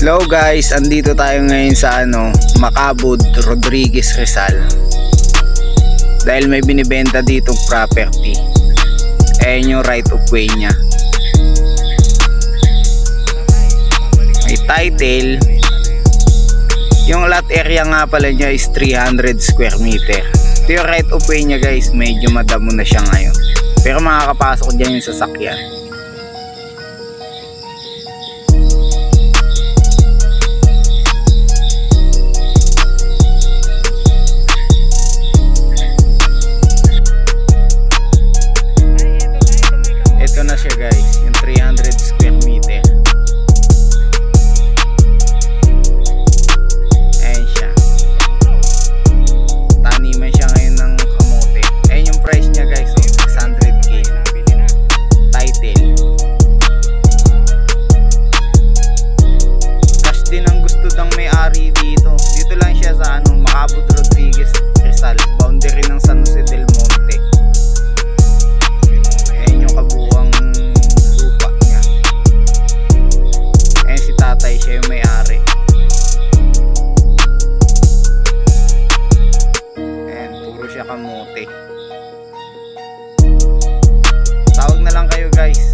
Hello guys, andito tayo ngayon sa Macabud, Rodriguez, Rizal. Dahil may binibenta ditong property. Ayan yung right of way nya. May title. Yung lot area nga pala nya is 300 square meter. Ito yung right of way nya guys, medyo madamo na siya ngayon. Pero makakapasok dyan yung sasakyan. Ito na siya guys, yung 300 square meter. Ayan siya. Taniman siya ngayon ng kamote. Ayan yung price niya guys, 600k. Title. Cash din ang gusto ng may-ari dito. Dito lang siya sa Macabud, Rodriguez, Rizal. Boundary ng San Jose del Monte. Ayan yung kabuuang lupa niya. Ayan si tatay, siya yung may-ari. Ayan, puro siya kamote. Tawag na lang kayo guys.